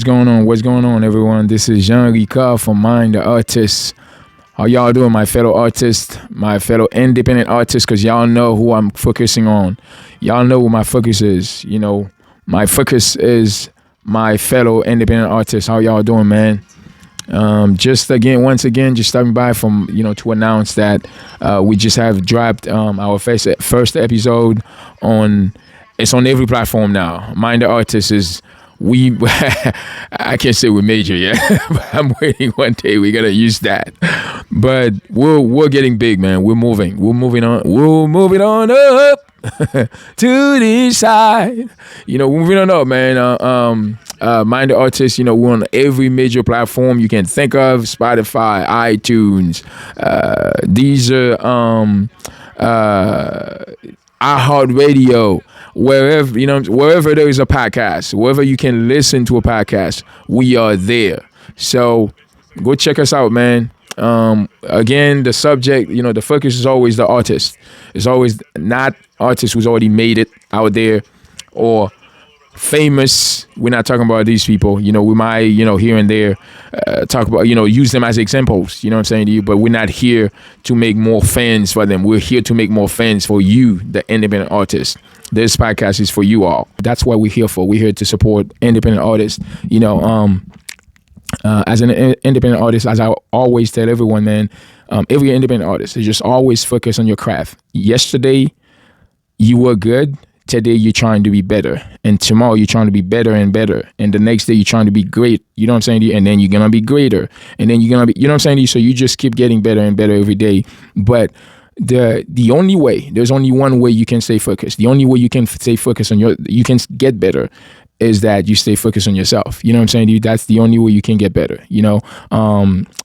going on? What's going on, everyone? This is Jean Ricard from Mindtheartist. How y'all doing, my fellow artists, my fellow independent artists? Because y'all know who I'm focusing on. Y'all know what my focus is. You know, my focus is my fellow independent artists. How y'all doing, man? Once again, just stopping by to announce that we just have dropped our first episode on. It's on every platform now. Mindtheartist is. I can't say we're major yet, but I'm waiting one day we're gonna use that. But we're getting big, man. We're moving on up to the side. We're moving on up, man. Mindtheartist, we're on every major platform you can think of: Spotify, iTunes, Deezer, iHeartRadio. Wherever there is a podcast, wherever you can listen to a podcast, we are there. So go check us out, man. Again, the subject, the focus is always the artist. It's always not artists who's already made it out there or famous. We're not talking about these people. We might, here and there talk about, use them as examples. You know what I'm saying to you? But we're not here to make more fans for them. We're here to make more fans for you, the independent artists. This podcast is for you all. That's what we're here for. We're here to support independent artists. As an independent artist, as I always tell everyone, man, every independent artist is just always focus on your craft. Yesterday, you were good. Today, you're trying to be better. And tomorrow, you're trying to be better and better. And the next day, you're trying to be great. You know what I'm saying to you? And then you're going to be greater. And then you're going to be, you know what I'm saying to you? So you just keep getting better and better every day. But the only way, there's only one way you can stay focused. The only way you can stay focused on you can get better is that you stay focused on yourself. You know what I'm saying to you? That's the only way you can get better.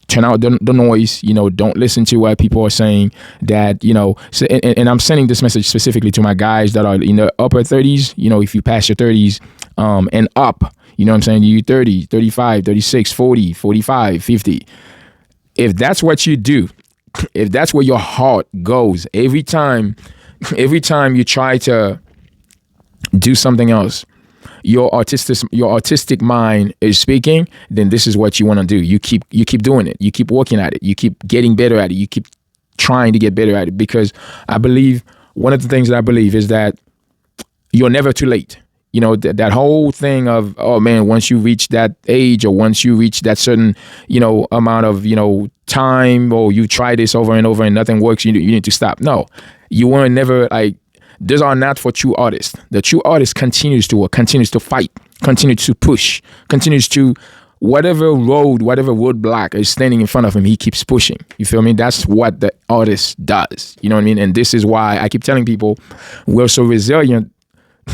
Turn out the noise. Don't listen to what people are saying. That and I'm sending this message specifically to my guys that are in the upper 30s. If you pass your 30s and up, you know what I'm saying to you, 30, 35, 36, 40, 45, 50. If that's what you do, if that's where your heart goes, every time you try to do something else, your artistic mind is speaking, then this is what you want to do. You keep doing it. You keep working at it. You keep getting better at it. You keep trying to get better at it, because I believe one of the things that I believe is that you're never too late. That whole thing of, oh man, once you reach that age, or once you reach that certain, amount of, time, or you try this over and over and nothing works, you need to stop. No, you weren't never like, these are not for true artists. The true artist continues to work, continues to fight, continues to push, continues to, whatever roadblock is standing in front of him, he keeps pushing. You feel me? That's what the artist does. You know what I mean? And this is why I keep telling people we're so resilient.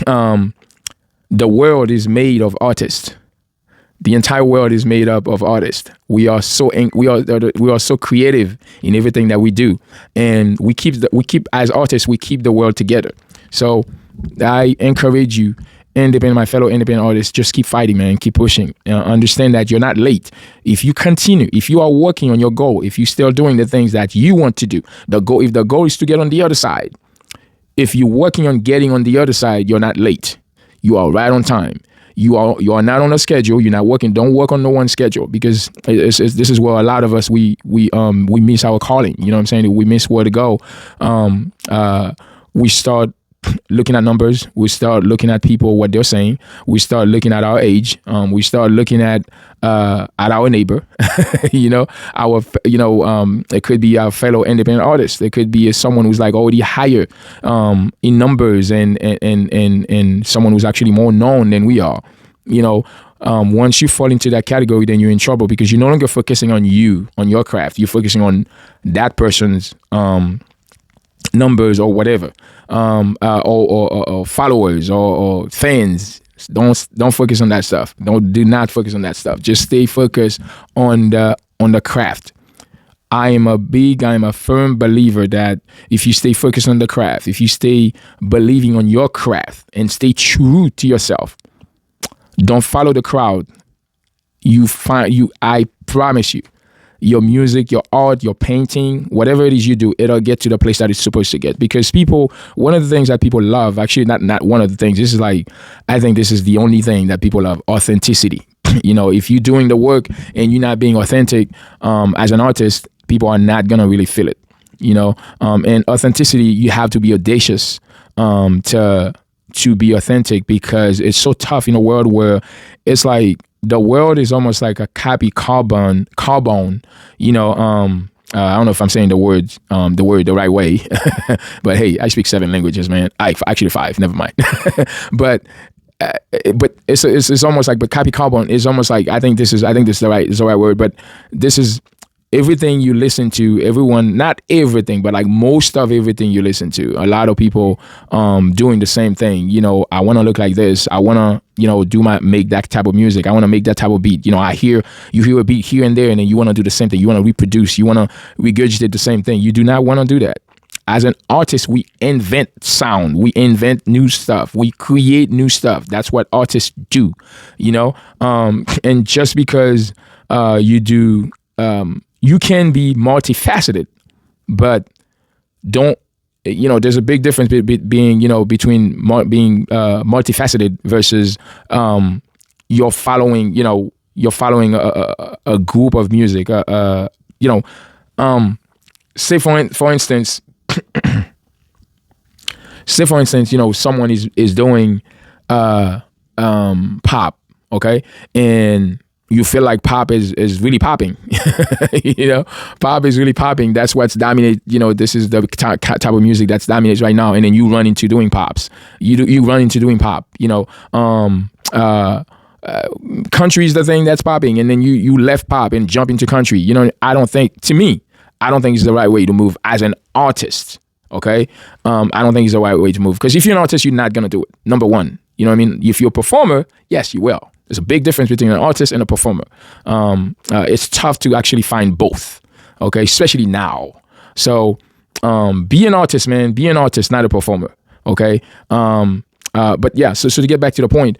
The world is made of artists. The entire world is made up of artists. We are so creative in everything that we do, and we keep as artists, we keep the world together. So I encourage you, my fellow independent artists, just keep fighting, man. Keep pushing. Understand that you're not late. If you continue, if you are working on your goal, if you're still doing the things that you want to do, if the goal is to get on the other side, if you're working on getting on the other side, you're not late. You are right on time. You are not on a schedule. You're not working. Don't work on no one schedule, because this is where a lot of us we miss our calling. You know what I'm saying? We miss where to go. We start looking at numbers. We start looking at people, what they're saying. We start looking at our age. We start looking at our neighbor. It could be our fellow independent artist. It could be someone who's like already higher in numbers and someone who's actually more known than we are. Once you fall into that category, then you're in trouble, because you're no longer focusing on you, on your craft. You're focusing on that person's numbers or whatever, or followers or fans. Don't focus on that stuff. Do not focus on that stuff. Just stay focused on the craft. I am a firm believer that if you stay focused on the craft, if you stay believing on your craft and stay true to yourself, don't follow the crowd. I promise you, your music, your art, your painting, whatever it is you do, it'll get to the place that it's supposed to get. Because one of the things that people love, actually not one of the things, I think this is the only thing that people love: authenticity. If you're doing the work and you're not being authentic as an artist, people are not gonna really feel it. And authenticity, you have to be audacious to be authentic, because it's so tough in a world where it's like the world is almost like a copy carbon. I don't know if I'm saying the word the right way, but hey, I speak 7 languages, man. Actually 5. Never mind. but it's almost like, but copy carbon is almost like, I think this is the right word, but this is everything you listen to, everyone, not everything, but like most of everything you listen to. A lot of people doing the same thing. I want to look like this. I want to, make that type of music. I want to make that type of beat. You hear a beat here and there, and then you want to do the same thing. You want to reproduce. You want to regurgitate the same thing. You do not want to do that. As an artist, we invent sound. We invent new stuff. We create new stuff. That's what artists do, and just because you do, you can be multifaceted, but there's a big difference between being multifaceted versus you're following a group of music. Say for instance, someone is doing pop, okay, and you feel like pop is really popping. Pop is really popping. That's what's dominate. This is the type of music that's dominates right now. And then you run into doing pops. You run into doing pop. Country is the thing that's popping, and then you left pop and jump into country. I don't think it's the right way to move as an artist. Okay, I don't think it's the right way to move, because if you're an artist, you're not gonna do it. Number one, you know what I mean. If you're a performer, yes, you will. There's a big difference between an artist and a performer. It's tough to actually find both, okay, especially now. So be an artist, man. Be an artist, not a performer, okay? But yeah, so to get back to the point,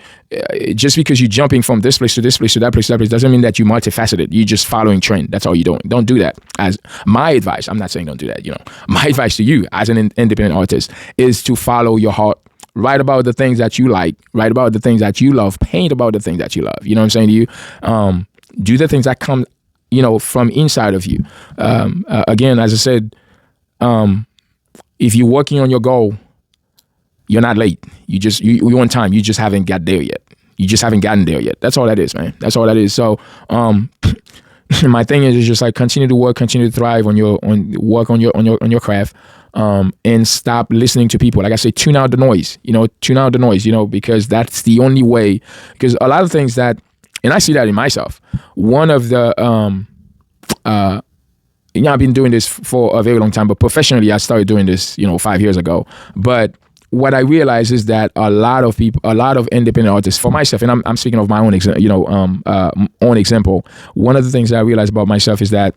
just because you're jumping from this place to this place to that place to that place doesn't mean that you're multifaceted. You're just following trend. That's all you're doing. Don't do that. As my advice, I'm not saying don't do that. My advice to you as an independent artist is to follow your heart. Write about the things that you like. Write about the things that you love. Paint about the things that you love. You know what I'm saying to you? Do the things that come, from inside of you. Again, as I said, if you're working on your goal, you're not late. You're on time. You just haven't got there yet. You just haven't gotten there yet. That's all that is, man. That's all that is. So, my thing is just like continue to work, continue to thrive on your craft. And stop listening to people. Like I say, tune out the noise, because that's the only way. Because a lot of things that, and I see that in myself, one of the, I've been doing this for a very long time, but professionally, I started doing this, 5 years ago. But what I realized is that a lot of independent artists, for myself, and I'm speaking of my own own example. One of the things that I realized about myself is that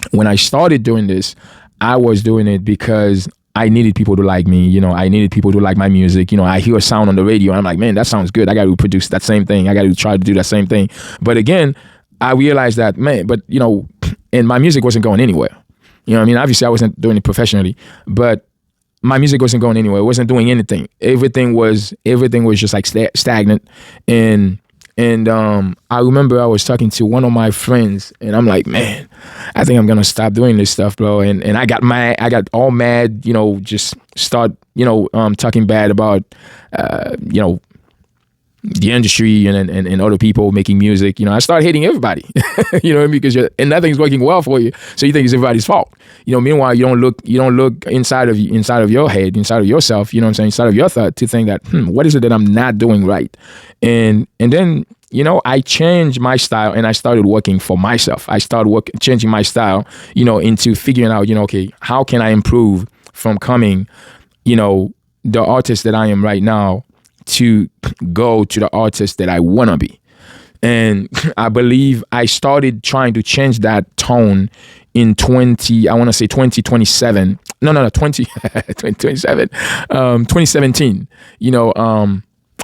when I started doing this, I was doing it because I needed people to like me. I needed people to like my music. I hear a sound on the radio and I'm like, man, that sounds good. I got to produce that same thing. I got to try to do that same thing. But again, I realized that, and my music wasn't going anywhere. Obviously I wasn't doing it professionally, but my music wasn't going anywhere. It wasn't doing anything. Everything was just like stagnant. And I remember I was talking to one of my friends, and I'm like, man, I think I'm gonna stop doing this stuff, bro. And I got all mad, just start, talking bad about, the industry and other people making music. I started hating everybody, because nothing's working well for you, so you think it's everybody's fault. Meanwhile, you don't look inside of your head, inside of yourself. Inside of your thought to think that, what is it that I'm not doing right? And then, I changed my style and I started working for myself. I started changing my style, into figuring out, okay, how can I improve from coming, the artist that I am right now to go to the artist that I want to be. And I believe I started trying to change that tone in 2017. 2017.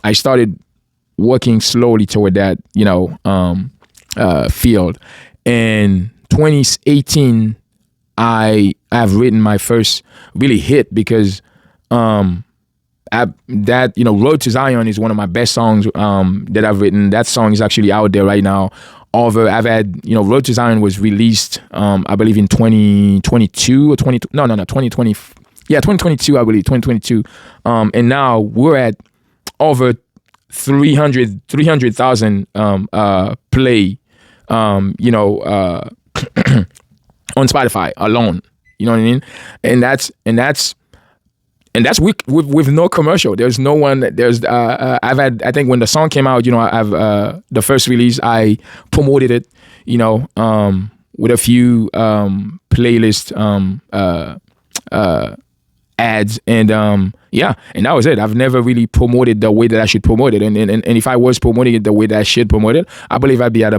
I started working slowly toward that, field. And 2018, I have written my first really hit because Road to Zion is one of my best songs that I've written. That song is actually out there right now. Although I've had, Road to Zion was released, I believe in 2022 or 2020, yeah, 2022, I believe, 2022. And now we're at over 300,000 play, on Spotify alone. You know what I mean? And that's with no commercial. There's no one. I've had. I think when the song came out, I've the first release, I promoted it. With a few playlist ads, and and that was it. I've never really promoted the way that I should promote it. And if I was promoting it the way that I should promote it, I believe I'd be at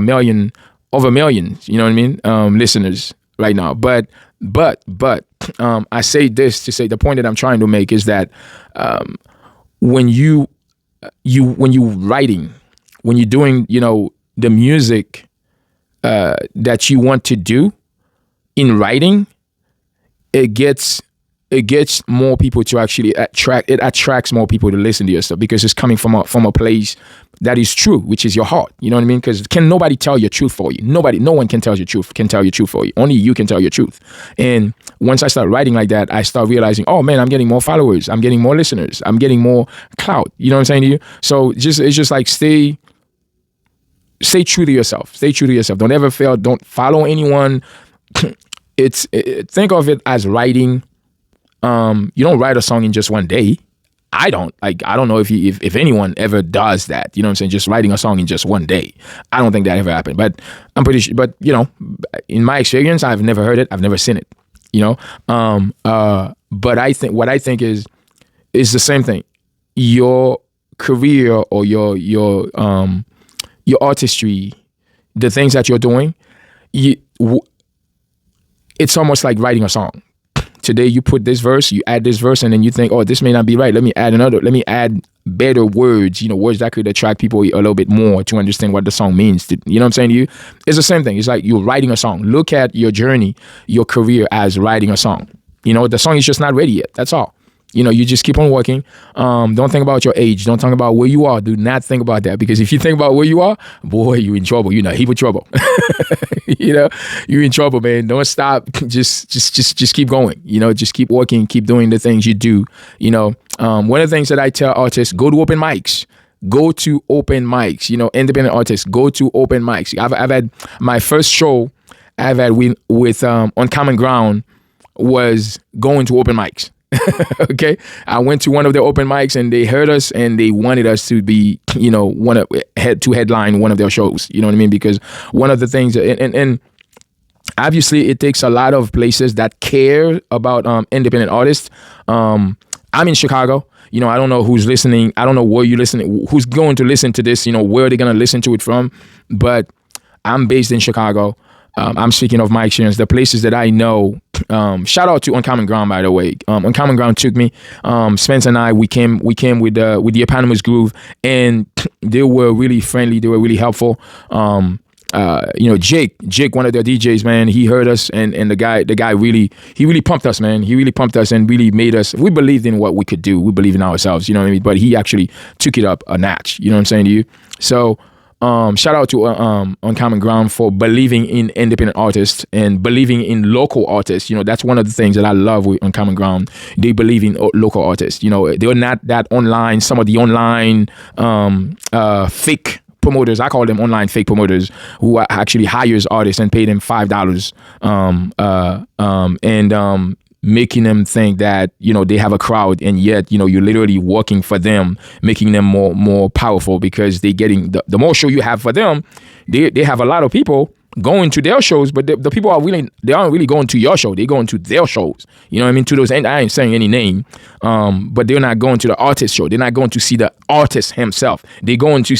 over millions. You know what I mean? Listeners right now. But I say this to say the point that I'm trying to make is that when you writing, when you're doing, the music that you want to do in writing, it gets more people to actually attract. It attracts more people to listen to your stuff because it's coming from a place that is true, which is your heart. You know what I mean? Because nobody tell your truth for you. No one can tell your truth for you. Only you can tell your truth. And once I start writing like that, I start realizing, oh man, I'm getting more followers. I'm getting more listeners. I'm getting more clout. You know what I'm saying to you? So it's just like stay true to yourself. Stay true to yourself. Don't ever fail. Don't follow anyone. Think of it as writing. You don't write a song in just one day. I don't know if anyone ever does that. You know what I'm saying? Just writing a song in just one day. I don't think that ever happened. But I'm pretty sure. But in my experience, I've never heard it. I've never seen it. But I think what I think is the same thing. Your career or your artistry, the things that you're doing, it's almost like writing a song. Today you put this verse, you add this verse, and then you think, oh, this may not be right. Let me add better words, words that could attract people a little bit more to understand what the song means. You know what I'm saying to you? It's the same thing. It's like you're writing a song. Look at your journey, your career as writing a song. The song is just not ready yet. That's all. You just keep on working. Don't think about your age. Don't think about where you are. Do not think about that, because if you think about where you are, boy, you're in trouble. You're in a heap of trouble. You're in trouble, man. Don't stop. Just keep going. Just keep working. Keep doing the things you do. One of the things that I tell artists: go to open mics. Go to open mics. Independent artists, go to open mics. I've had my first show I've had with Uncommon Ground was going to open mics. Okay, I went to one of their open mics and they heard us and they wanted us to be, to headline one of their shows. You know what I mean? Because one of the things, and obviously it takes a lot of places that care about independent artists. I'm in Chicago. I don't know who's listening. I don't know where you're listening, who's going to listen to this, where they're going to listen to it from. But I'm based in Chicago. I'm speaking of my experience, the places that I know. Shout out to Uncommon Ground, by the way. Uncommon Ground took me. Spence and I, we came with the Eponymous Groove, and they were really friendly. They were really helpful. Jake, one of their DJs, man, he heard us, and the guy really pumped us, man. He really pumped us and really made us. We believed in what we could do. We believed in ourselves. You know what I mean? But he actually took it up a notch. You know what I'm saying to you? So. Shout out to Uncommon Ground for believing in independent artists and believing in local artists. That's one of the things that I love with Uncommon Ground. They believe in local artists. They're not that online. Some of the online fake promoters, I call them online fake promoters, who actually hires artists and pay them $5 and making them think that they have a crowd, and yet you're literally working for them, making them more powerful, because they getting the more show you have for them, they have a lot of people going to their shows, but the people aren't really going to your show. They're going to their shows. You know what I mean? To those, and I ain't saying any name, but they're not going to the artist show. They're not going to see the artist himself. They're going to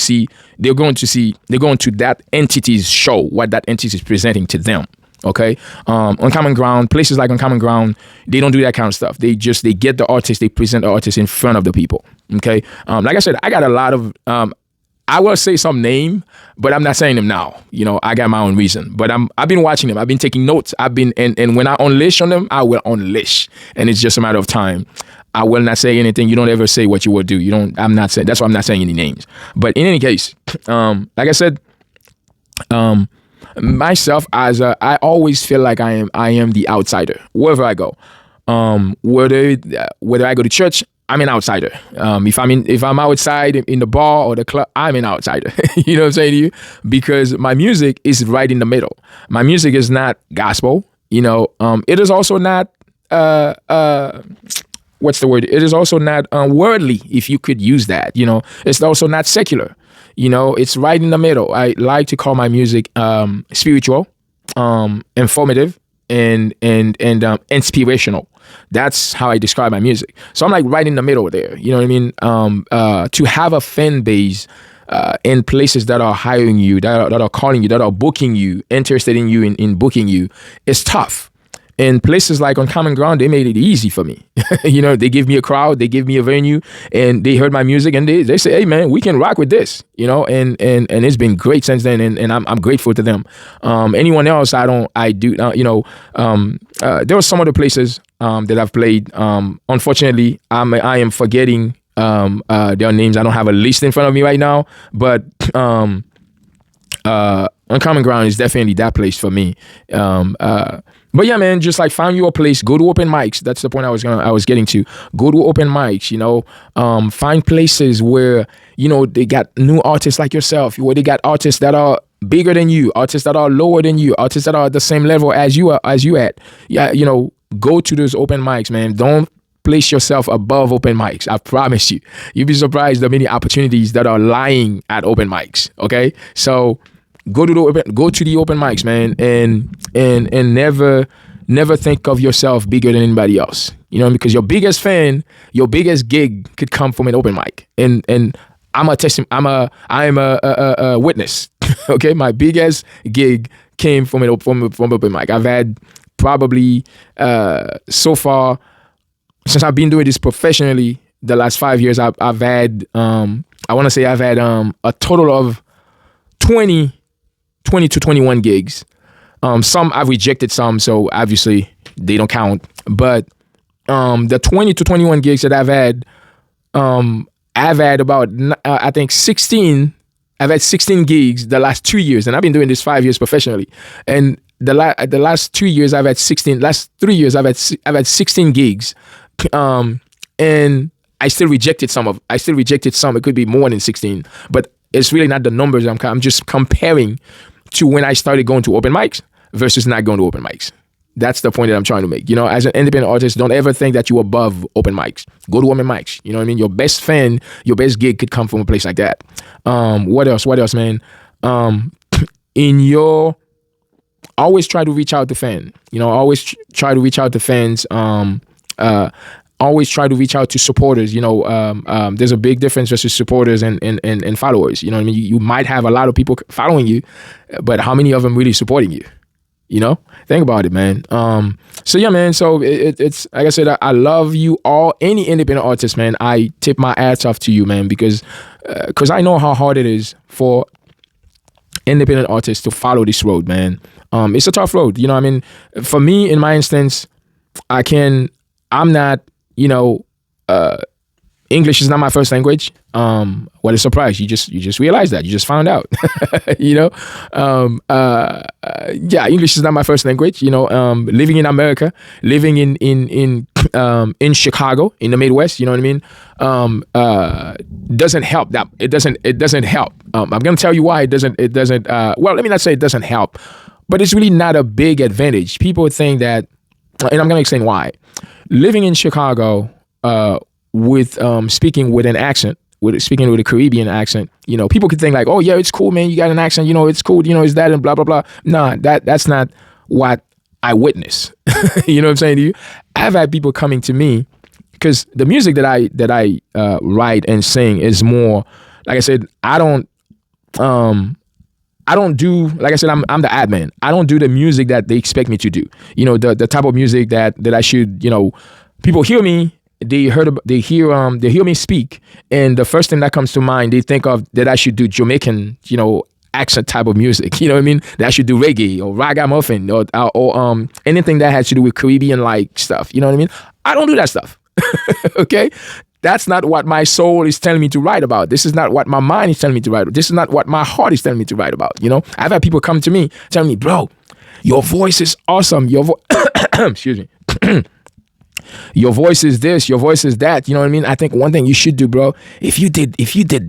that entity's show, what that entity is presenting to them. Okay, Uncommon Ground, places like Uncommon Ground, they don't do that kind of stuff. They get the artist, they present the artist in front of the people. Okay, like I said, I got a lot of I will say some name, but I'm not saying them now. I got my own reason. But I've been watching them. I've been taking notes. And when I unleash on them, I will unleash. And it's just a matter of time. I will not say anything. You don't ever say what you will do. I'm not saying, that's why I'm not saying any names. But in any case, like I said, myself I always feel like I am the outsider wherever I go. Whether I go to church, I'm an outsider. If I'm outside in the bar or the club, I'm an outsider. You know what I'm saying to you? Because my music is right in the middle. My music is not gospel. It is also not what's the word? It is also not worldly, if you could use that. It's also not secular. It's right in the middle. I like to call my music spiritual, informative, and inspirational. That's how I describe my music. So I'm like right in the middle there. You know what I mean? To have a fan base in places that are hiring you, that are calling you, that are booking you, interested in you, in booking you, is tough. And places like Uncommon Ground, they made it easy for me. They give me a crowd, they give me a venue, and they heard my music, and they say, "Hey man, we can rock with this," and it's been great since then, and I'm grateful to them. Anyone else, there were some other places that I've played. Unfortunately, I am forgetting their names. I don't have a list in front of me right now, but Uncommon Ground is definitely that place for me. But yeah, man, just like find your place. Go to open mics. That's the point I was getting to. Go to open mics. Find places where they got new artists like yourself. Where they got artists that are bigger than you, artists that are lower than you, artists that are at the same level as you at. Yeah, go to those open mics, man. Don't place yourself above open mics. I promise you. You'd be surprised the many opportunities that are lying at open mics. Okay, so. Go to the open mics, man, and never think of yourself bigger than anybody else. Because your biggest fan, your biggest gig could come from an open mic, and I'm a witness. Okay, my biggest gig came from open mic. I've had probably so far since I've been doing this professionally, the last 5 years, I've had I want to say I've had a total of 20 to 21 gigs. Some I've rejected some, so obviously they don't count. But the 20 to 21 gigs that I've had about I think 16. I've had 16 gigs the last 2 years, and I've been doing this 5 years professionally. And the last 2 years I've had 16. Last 3 years I've had 16 gigs, and I still rejected some. It could be more than 16, but it's really not the numbers. I'm just comparing to when I started going to open mics versus not going to open mics. That's the point that I'm trying to make. As an independent artist, don't ever think that you're above open mics. Go to open mics. You know what I mean? Your best fan, your best gig could come from a place like that. What else, man? Always try to reach out to fans. Always try to reach out to fans. Always try to reach out to supporters. There's a big difference versus supporters and followers. You know what I mean? You might have a lot of people following you, but how many of them really supporting you? Think about it, man. So yeah, man. So it's like I said, I love you all. Any independent artist, man, I tip my hats off to you, man, because I know how hard it is for independent artists to follow this road, man. It's a tough road. For me, in my instance, I'm not. English is not my first language. What a surprise! You just realized that. You just found out. English is not my first language. Living in America, living in Chicago, in the Midwest. You know what I mean? Doesn't help. It doesn't help. I'm gonna tell you why it doesn't. Well, let me not say it doesn't help, but it's really not a big advantage. People think that, and I'm gonna explain why. Living in Chicago, with speaking with an accent, speaking with a Caribbean accent, people could think like, oh yeah, it's cool, man, you got an accent, it's cool, it's that and blah blah blah. Nah, that's not what I witness. You know what I'm saying to you? I've had people coming to me because the music that I write and sing is more, like I said, I don't do, like I said, I'm the ad man. I don't do the music that they expect me to do. The type of music that I should, people hear me they hear me speak, and the first thing that comes to mind, they think of that I should do Jamaican, accent type of music. You know what I mean? That I should do reggae or ragamuffin or anything that has to do with Caribbean like stuff. You know what I mean? I don't do that stuff. Okay? That's not what my soul is telling me to write about. This is not what my mind is telling me to write about. This is not what my heart is telling me to write about. I've had people come to me telling me, bro, your voice is awesome. Excuse me. Your voice is this, your voice is that. You know what I mean? I think one thing you should do, bro, if you did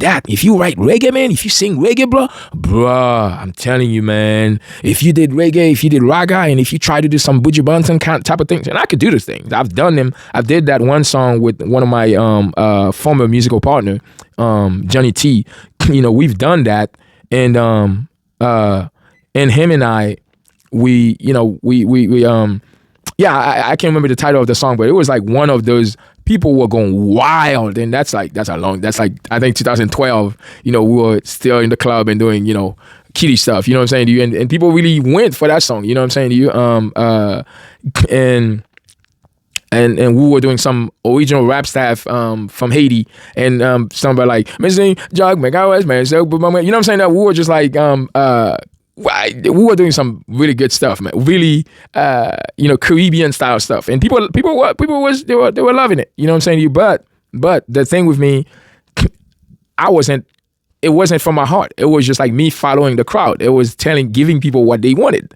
that, if you write reggae, man, if you sing reggae, bro, I'm telling you, man, if you did reggae, if you did raga, and if you try to do some Buju Banton kind type of things, and I could do those things. I've done them. I did that one song with one of my former musical partner, Johnny T. We've done that, and him and I, I can't remember the title of the song, but it was like one of those, people were going wild, and that's like I think 2012. We were still in the club and doing kiddie stuff. You know what I'm saying to you, and people really went for that song. You know what I'm saying to you, and we were doing some original rap stuff from Haiti, and somebody like missing jug make hours man. So you know what I'm saying, that we were just like we were doing some really good stuff, man. Really, Caribbean style stuff, and people were loving it. You know what I'm saying to you? But the thing with me, it wasn't from my heart. It was just like me following the crowd. It was giving people what they wanted.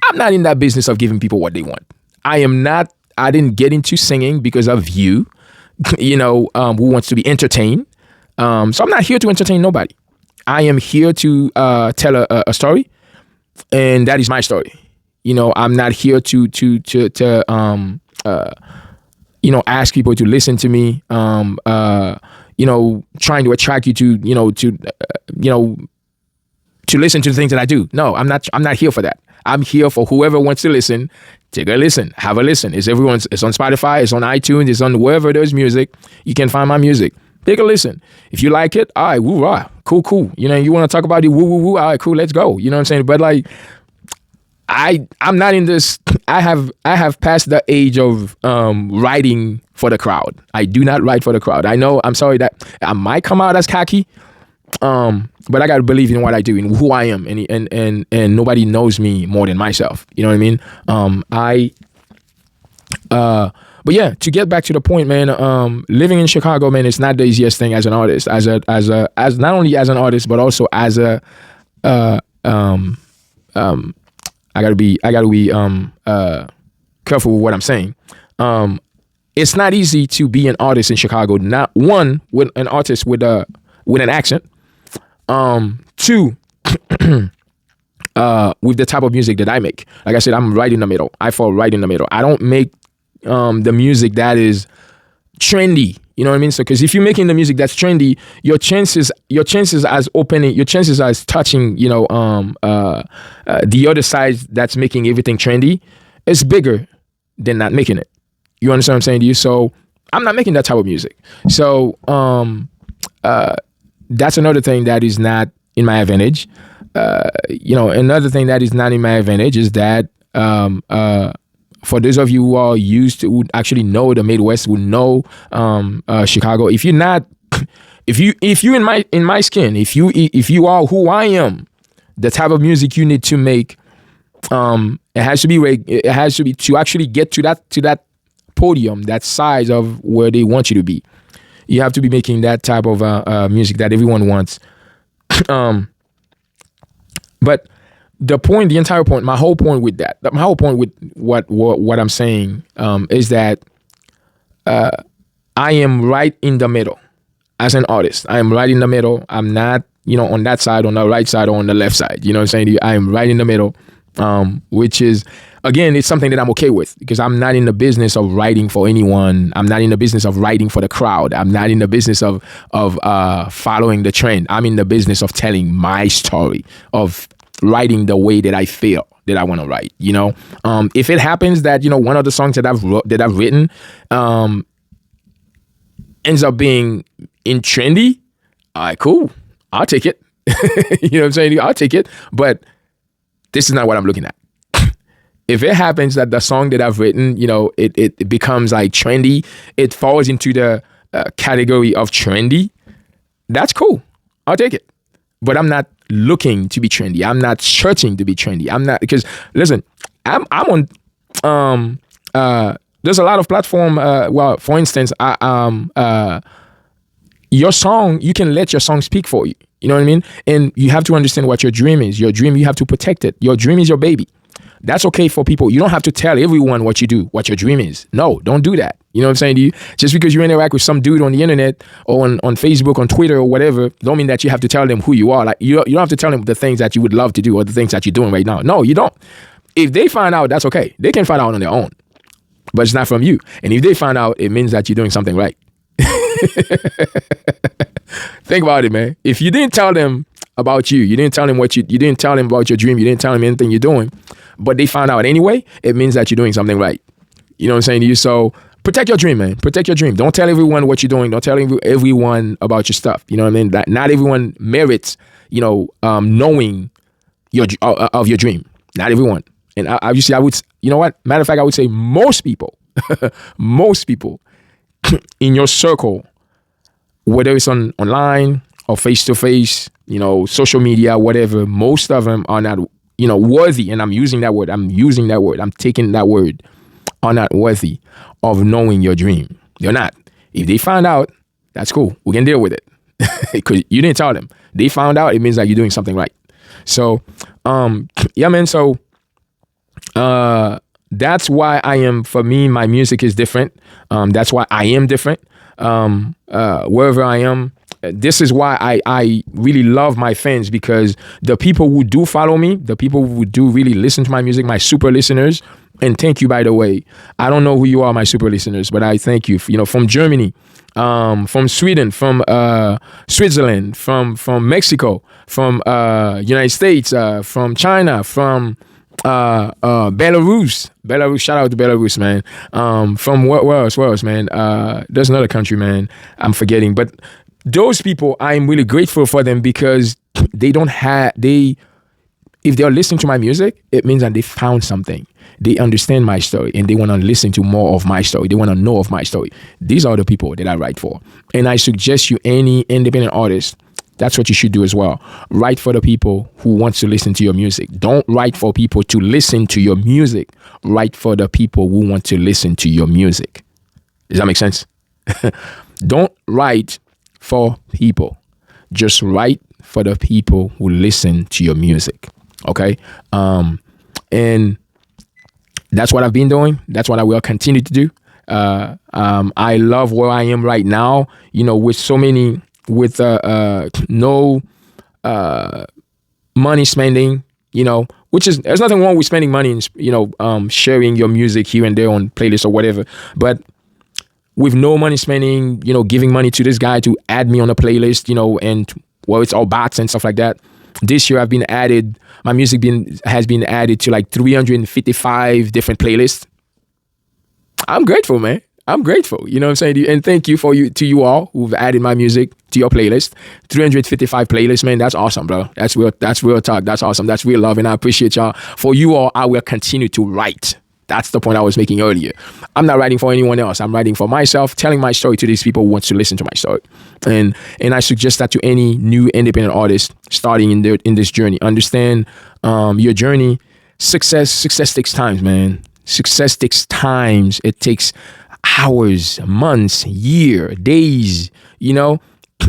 I'm not in that business of giving people what they want. I didn't get into singing because of you, who wants to be entertained. So I'm not here to entertain nobody. I am here to tell a story, and that is my story. I'm not here to ask people to listen to me. Trying to attract you to listen to the things that I do. No, I'm not here for that. I'm here for whoever wants to listen. Take a listen, have a listen. It's on Spotify, it's on iTunes, it's on wherever there's music. You can find my music. Take a listen. If you like it, all right, woo rah, cool. You want to talk about the woo woo woo, all right, cool, let's go. You know what I'm saying? But like, I'm not in this. I have passed the age of writing for the crowd. I do not write for the crowd. I know. I'm sorry that I might come out as cocky, but I gotta believe in what I do and who I am, and nobody knows me more than myself. You know what I mean? But yeah, to get back to the point, man, living in Chicago, man, it's not the easiest thing as an artist, as not only as an artist, but also as a, I gotta be careful with what I'm saying. It's not easy to be an artist in Chicago. Not one, with an artist with an accent. Two, with the type of music that I make. Like I said, I'm right in the middle. I fall right in the middle. I don't make the music that is trendy. You know what I mean? So, because if you're making the music that's trendy, your chances as touching, the other side that's making everything trendy is bigger than not making it. You understand what I'm saying to you? So I'm not making that type of music. So that's another thing that is not in my advantage. Another thing that is not in my advantage is that for those of you who are who actually know the Midwest, who know Chicago, if you're in my skin, if you are who I am, the type of music you need to make, it has to be to actually get to that podium, that size of where they want you to be. You have to be making that type of music that everyone wants. But the entire point, my whole point with what I'm saying is that I am right in the middle as an artist. I am right in the middle. I'm not, on that side, on the right side, or on the left side. You know what I'm saying to you? I am right in the middle, which is, again, it's something that I'm okay with, because I'm not in the business of writing for anyone. I'm not in the business of writing for the crowd. I'm not in the business of following the trend. I'm in the business of telling my story, of writing the way that I feel that I want to write. If it happens that one of the songs that I've written ends up being in trendy, all right, cool, I'll take it. You know what I'm saying? I'll take it. But this is not what I'm looking at. If it happens that the song that I've written, it becomes like trendy, it falls into the category of trendy, that's cool. I'll take it. But I'm not looking to be trendy. I'm not searching to be trendy. I'm not, because listen, I'm on there's a lot of platform. Well, for instance, your song, you can let your song speak for you. You know what I mean? And you have to understand what your dream is. Your dream, you have to protect it. Your dream is your baby. That's okay for people. You don't have to tell everyone what you do, what your dream is. No, don't do that. You know what I'm saying to you? Just because you interact with some dude on the internet or on Facebook, on Twitter or whatever, don't mean that you have to tell them who you are. Like you don't have to tell them the things that you would love to do or the things that you're doing right now. No, you don't. If they find out, that's okay. They can find out on their own, but it's not from you. And if they find out, it means that you're doing something right. Think about it, man. If you didn't tell them about you didn't tell them you didn't tell them about your dream, you didn't tell them anything you're doing, but they found out anyway, it means that you're doing something right. You know what I'm saying to you? So protect your dream, man. Protect your dream. Don't tell everyone what you're doing. Don't tell everyone about your stuff. You know what I mean? That not everyone merits, knowing of your dream. Not everyone. And obviously, I would, you know what? Matter of fact, I would say most people, most people in your circle, whether it's online or face to face, social media, whatever, most of them are not, worthy. And I'm using that word. I'm taking that word. Are not worthy of knowing your dream. They're not. If they find out, that's cool. We can deal with it. Because you didn't tell them. They found out, it means that you're doing something right. So, yeah, man. So, that's why for me, my music is different. That's why I am different. Wherever I am, this is why I really love my fans, because the people who do follow me, the people who do really listen to my music, my super listeners, and thank you, by the way. I don't know who you are, my super listeners, but I thank you. From Germany, from Sweden, from Switzerland, from Mexico, from United States, from China, from Belarus. Shout out to Belarus, man. From where else, man? There's another country, man. I'm forgetting, but those people, I'm really grateful for them, because if they're listening to my music, it means that they found something. They understand my story and they want to listen to more of my story. They want to know of my story. These are the people that I write for. And I suggest you, any independent artist, that's what you should do as well. Write for the people who want to listen to your music. Don't write for people to listen to your music. Write for the people who want to listen to your music. Does that make sense? Don't write for people. Just write for the people who listen to your music. Okay? And that's what I've been doing. That's what I will continue to do. I love where I am right now, with no money spending, which is, there's nothing wrong with spending money and, sharing your music here and there on playlists or whatever. But with no money spending, giving money to this guy to add me on a playlist, and it's all bots and stuff like that. This year my music has been added to like 355 different playlists. I'm grateful, man. I'm grateful. You know what I'm saying? And thank you to you all who've added my music to your playlist. 355 playlists, man. That's awesome, bro. That's real talk. That's awesome. That's real love. And I appreciate y'all. For you all, I will continue to write. That's the point I was making earlier. I'm not writing for anyone else. I'm writing for myself, telling my story to these people who want to listen to my story. And I suggest that to any new independent artist starting in this journey. Understand your journey. Success takes time, man. Success takes time. It takes hours, months, year, days,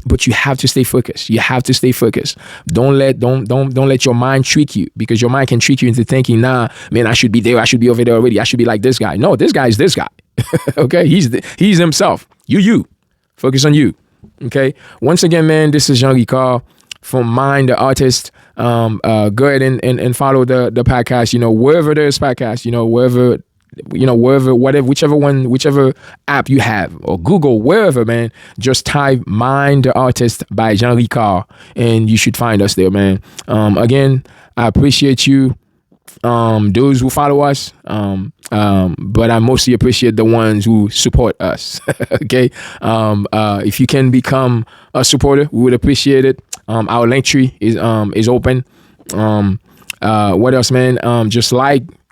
but you have to stay focused. You have to stay focused. Don't let your mind trick you, because your mind can trick you into thinking, nah, man, I should be there. I should be over there already. I should be like this guy. No, this guy is this guy. Okay. He's himself. You focus on you. Okay. Once again, man, this is Jean Ricard from Mindtheartist. Go ahead and follow the podcast, wherever there's podcasts, wherever, whatever, whichever app you have, or Google, wherever, man, just type Mindtheartist by Jean Ricard and you should find us there, man. Again, I appreciate you, those who follow us, but I mostly appreciate the ones who support us. Okay. If you can become a supporter, we would appreciate it. Our link tree is open. What else, man? Just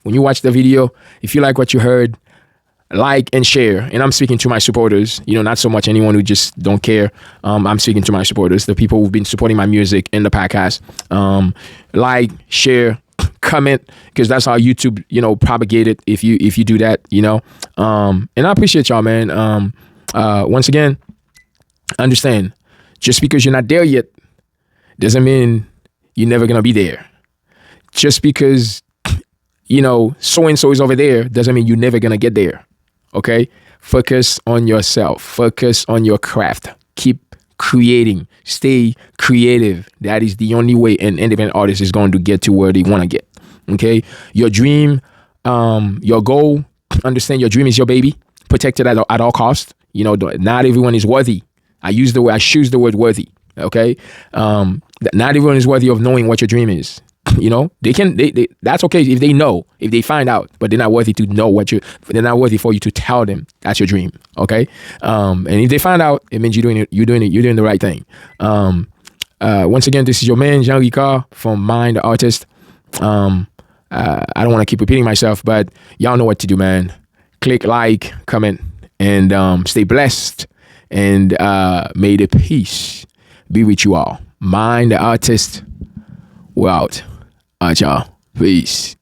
when you watch the video, if you like what you heard, like and share. And I'm speaking to my supporters, not so much anyone who just don't care. I'm speaking to my supporters, the people who've been supporting my music in the podcast. Like, share, comment, because that's how YouTube, propagate it. If you do that, and I appreciate y'all, man. Once again, understand, just because you're not there yet doesn't mean you're never gonna be there. Just because so and so is over there doesn't mean you're never gonna get there. Okay, focus on yourself, focus on your craft, keep creating, stay creative. That is the only way an independent artist is going to get to where they want to get. Okay, your dream, your goal, understand your dream is your baby, protect it at all costs. Not everyone is worthy. I choose the word worthy. Okay, not everyone is worthy of knowing what your dream is. They that's okay if they find out, but they're not worthy to know they're not worthy for you to tell them that's your dream. Okay. And if they find out, it means you're doing the right thing. Once again, this is your man, Jean Ricard from Mindtheartist. I don't want to keep repeating myself, but y'all know what to do, man. Click like, comment, and stay blessed. And may the peace be with you all. Mindtheartist, we're out. All right, y'all. Peace.